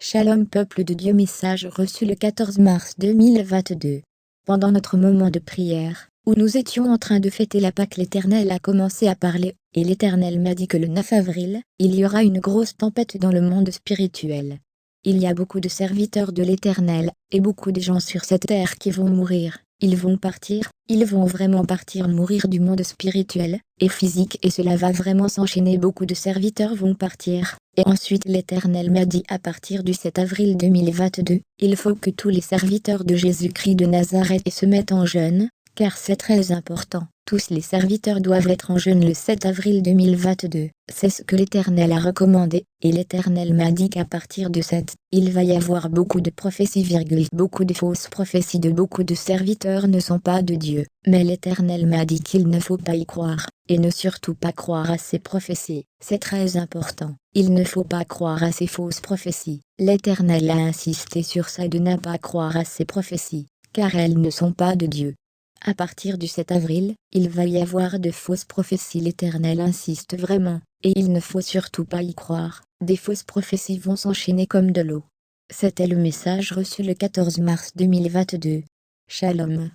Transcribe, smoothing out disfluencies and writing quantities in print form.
Shalom peuple de Dieu, message reçu le 14 mars 2022. Pendant notre moment de prière, où nous étions en train de fêter la Pâque, l'Éternel a commencé à parler, et l'Éternel m'a dit que le 9 avril, il y aura une grosse tempête dans le monde spirituel. Il y a beaucoup de serviteurs de l'Éternel, et beaucoup de gens sur cette terre qui vont mourir. Ils vont partir, ils vont vraiment partir, mourir du monde spirituel et physique, et cela va vraiment s'enchaîner. Beaucoup de serviteurs vont partir. Et ensuite l'Éternel m'a dit, à partir du 7 avril 2022, il faut que tous les serviteurs de Jésus-Christ de Nazareth se mettent en jeûne, car c'est très important. Tous les serviteurs doivent être en jeûne le 7 avril 2022. C'est ce que l'Éternel a recommandé, et l'Éternel m'a dit qu'à partir de cette, il va y avoir beaucoup de prophéties, beaucoup de fausses prophéties de beaucoup de serviteurs ne sont pas de Dieu. Mais l'Éternel m'a dit qu'il ne faut pas y croire, et ne surtout pas croire à ces prophéties. C'est très important. Il ne faut pas croire à ces fausses prophéties. L'Éternel a insisté sur ça, de ne pas croire à ces prophéties, car elles ne sont pas de Dieu. À partir du 7 avril, il va y avoir de fausses prophéties. L'Éternel insiste vraiment, et il ne faut surtout pas y croire. Des fausses prophéties vont s'enchaîner comme de l'eau. C'était le message reçu le 14 mars 2022. Shalom.